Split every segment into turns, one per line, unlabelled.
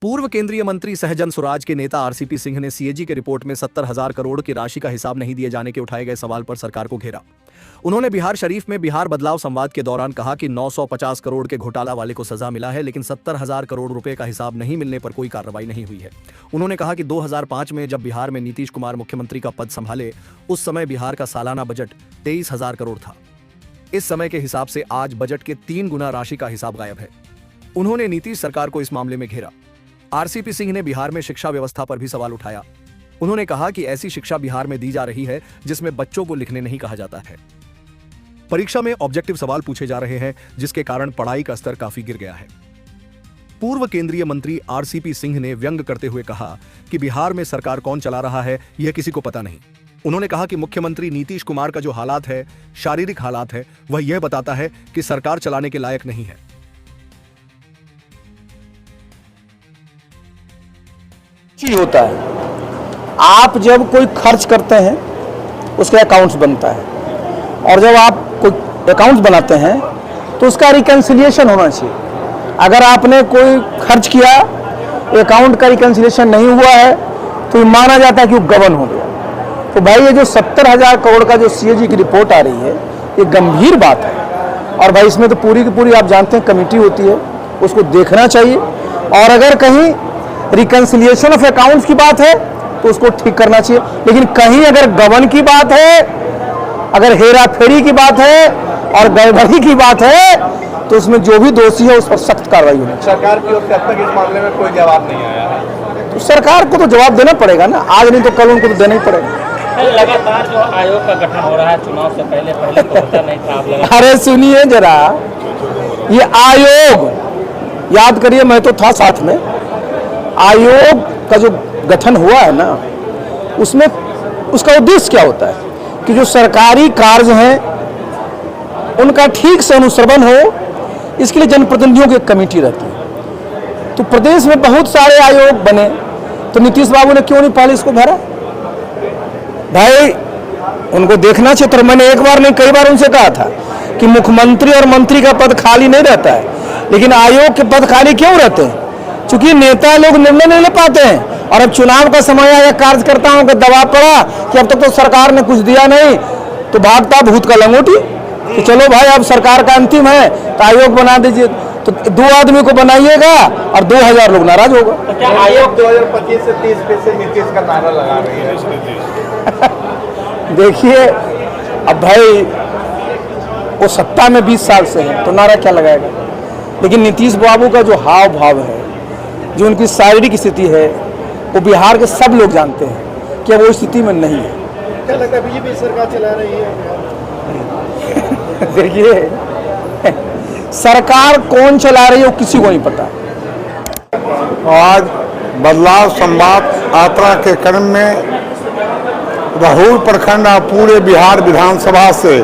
पूर्व केंद्रीय मंत्री सहजन स्वराज के नेता आरसीपी सिंह ने सीएजी के रिपोर्ट में 70,000 करोड़ की राशि का हिसाब नहीं दिए जाने के उठाए गए सवाल पर सरकार को घेरा। उन्होंने बिहार शरीफ में बिहार बदलाव संवाद के दौरान कहा कि 950 करोड़ के घोटाला वाले को सजा मिला है, लेकिन 70,000 करोड़ रुपए का हिसाब नहीं मिलने पर कोई कार्रवाई नहीं हुई है। उन्होंने कहा कि 2005 में जब बिहार में नीतीश कुमार मुख्यमंत्री का पद संभाले, उस समय बिहार का सालाना बजट 23,000 करोड़ था। इस समय के हिसाब से आज बजट के 3 गुना राशि का हिसाब गायब है। उन्होंने नीतीश सरकार को इस मामले में घेरा। आरसीपी सिंह ने बिहार में शिक्षा व्यवस्था पर भी सवाल उठाया। उन्होंने कहा कि ऐसी शिक्षा बिहार में दी जा रही है जिसमें बच्चों को लिखने नहीं कहा जाता है। परीक्षा में ऑब्जेक्टिव सवाल पूछे जा रहे हैं, जिसके कारण पढ़ाई का स्तर काफी गिर गया है। पूर्व केंद्रीय मंत्री आरसीपी सिंह ने व्यंग करते हुए कहा कि बिहार में सरकार कौन चला रहा है यह किसी को पता नहीं। उन्होंने कहा कि मुख्यमंत्री नीतीश कुमार का जो हालात है, शारीरिक हालात है, वह यह बताता है कि सरकार चलाने के लायक नहीं है।
चीज होता है, आप जब कोई खर्च करते हैं उसका अकाउंट्स बनता है, और जब आप कोई अकाउंट्स बनाते हैं तो उसका रिकन्सिलिएशन होना चाहिए। अगर आपने कोई खर्च किया, अकाउंट का रिकन्सिलिएशन नहीं हुआ है तो माना जाता है कि वो गबन हो गया। तो भाई ये जो 70,000 करोड़ का जो सीएजी की रिपोर्ट आ रही है, ये गंभीर बात है। और भाई इसमें तो पूरी की पूरी आप जानते हैं कमेटी होती है, उसको देखना चाहिए। और अगर कहीं रिकन्सिलिएशन ऑफ अकाउंट्स की बात है तो उसको ठीक करना चाहिए, लेकिन कहीं अगर गबन की बात है, अगर हेरा फेरी की बात है और गड़बड़ी की बात है तो उसमें जो भी दोषी है उस पर सख्त कार्रवाई होनी चाहिए।
सरकार की ओर से अब तक इस मामले में कोई जवाब नहीं आया है,
तो सरकार को तो जवाब देना पड़ेगा ना, आज नहीं तो कल उनको तो देना ही पड़ेगा।
लगातार जो आयोग का गठन हो रहा है चुनाव से पहले तो होता नहीं था।
अरे सुनिए जरा, ये आयोग याद करिए, मैं तो था साथ में। आयोग का जो गठन हुआ है ना, उसमें उसका उद्देश्य क्या होता है कि जो सरकारी कार्य हैं उनका ठीक से अनुश्रवण हो, इसके लिए जनप्रतिनिधियों की एक कमेटी रहती है। तो प्रदेश में बहुत सारे आयोग बने, तो नीतीश बाबू ने क्यों नहीं पहले इसको भरा? भाई उनको देखना चाहिए। तो मैंने एक बार नहीं कई बार उनसे कहा था कि मुख्यमंत्री और मंत्री का पद खाली नहीं रहता है, लेकिन आयोग के पद खाली क्यों रहते हैं? चूंकि नेता लोग निर्णय नहीं ले पाते हैं, और अब चुनाव का समय आया, कार्यकर्ताओं का दबाव पड़ा कि अब तक तो सरकार ने कुछ दिया नहीं, तो भागता भूत का लंगोटी। तो चलो भाई अब सरकार का अंतिम है तो आयोग बना दीजिए, तो 2 आदमी को बनाइएगा और 2000 लोग नाराज होगा।
तो क्या आयोग 2025 से 30 पे नीतीश का नारा लगा रही है?
देखिए अब भाई वो सत्ता में 20 साल से है तो नारा क्या लगाएगा, लेकिन नीतीश बाबू का जो हाव भाव है, जो उनकी शारीरिक स्थिति है, वो बिहार के सब लोग जानते हैं कि वो स्थिति में नहीं है।
क्या लगता है बीजेपी सरकार चला रही है?
देखिए सरकार कौन चला रही है वो किसी को नहीं पता।
आज बदलाव संवाद यात्रा के क्रम में राहुल प्रखंड और पूरे बिहार विधानसभा से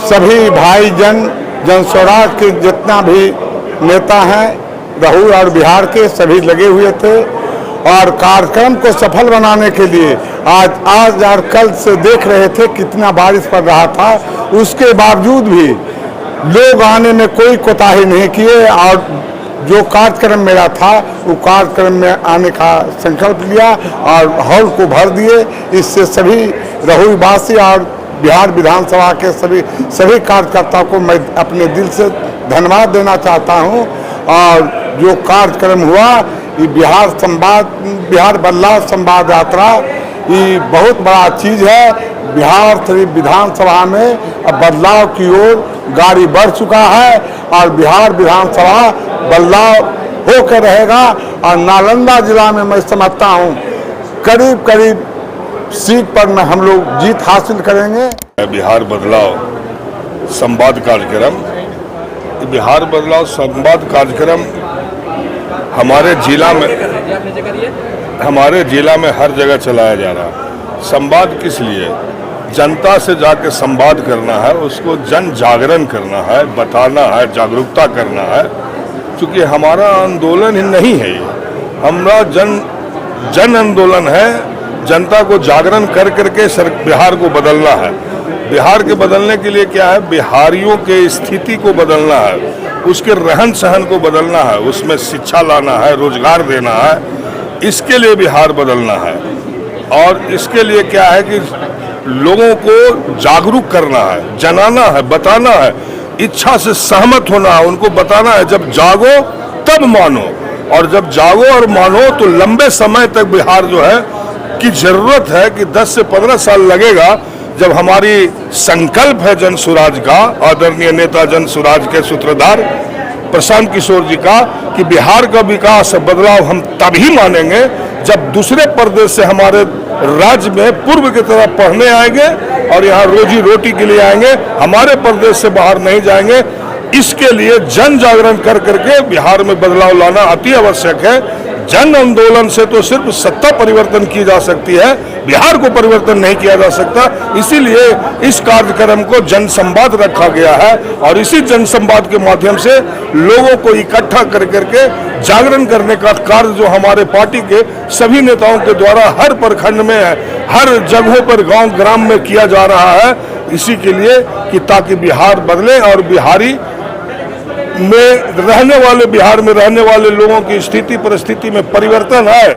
सभी भाई जन स्वराज के जितना भी नेता हैं राहुल और बिहार के सभी लगे हुए थे, और कार्यक्रम को सफल बनाने के लिए आज और कल से देख रहे थे कितना बारिश पड़ रहा था, उसके बावजूद भी लोग आने में कोई कोताही नहीं किए, और जो कार्यक्रम मेरा था वो कार्यक्रम में आने का संकल्प लिया और हॉल को भर दिए। इससे सभी राहुल वासी और बिहार विधानसभा के सभी कार्यकर्ताओं को मैं अपने दिल से धन्यवाद देना चाहता हूं। और जो कार्यक्रम हुआ, ये बिहार बदलाव संवाद यात्रा, ये बहुत बड़ा चीज है। बिहार विधानसभा में अब बदलाव की ओर गाड़ी बढ़ चुका है, और बिहार विधानसभा बदलाव होकर रहेगा। और नालंदा जिला में मैं समझता हूँ करीब सीट पर में हम लोग जीत हासिल करेंगे।
बिहार बदलाव संवाद कार्यक्रम, बिहार बदलाव संवाद कार्यक्रम हमारे जिला में हर जगह चलाया जा रहा है। संवाद किस लिए? जनता से जाके संवाद करना है, उसको जन जागरण करना है, बताना है, जागरूकता करना है। क्योंकि हमारा आंदोलन ही नहीं है, ये हमारा जन आंदोलन है। जनता को जागरण कर करके बिहार को बदलना है। बिहार के बदलने के लिए क्या है? बिहारियों के स्थिति को बदलना है, उसके रहन सहन को बदलना है, उसमें शिक्षा लाना है, रोजगार देना है, इसके लिए बिहार बदलना है। और इसके लिए क्या है कि लोगों को जागरूक करना है, जनाना है, बताना है, इच्छा से सहमत होना है, उनको बताना है जब जागो तब मानो, और जब जागो और मानो तो लंबे समय तक बिहार जो है की जरूरत है कि 10 से 15 साल लगेगा। जब हमारी संकल्प है जन सुराज का, आदरणीय नेता जन सुराज के सूत्रधार प्रशांत किशोर जी का, कि बिहार का विकास बदलाव हम तभी मानेंगे जब दूसरे प्रदेश से हमारे राज्य में पूर्व की तरह पढ़ने आएंगे और यहाँ रोजी रोटी के लिए आएंगे, हमारे प्रदेश से बाहर नहीं जाएंगे। इसके लिए जन जागरण कर करके बिहार में बदलाव लाना अति आवश्यक है। जन आंदोलन से तो सिर्फ सत्ता परिवर्तन की जा सकती है, बिहार को परिवर्तन नहीं किया जा सकता। इसीलिए इस कार्यक्रम को जन संवाद रखा गया है और इसी जन संवाद के माध्यम से लोगों को इकट्ठा कर करके जागरण करने का कार्य जो हमारे पार्टी के सभी नेताओं के द्वारा हर प्रखंड में, हर जगहों पर, गांव ग्राम में किया जा रहा है, इसी के लिए कि ताकि बिहार बदले और बिहारी में रहने वाले, बिहार में रहने वाले लोगों की स्थिति परिस्थिति में परिवर्तन आए।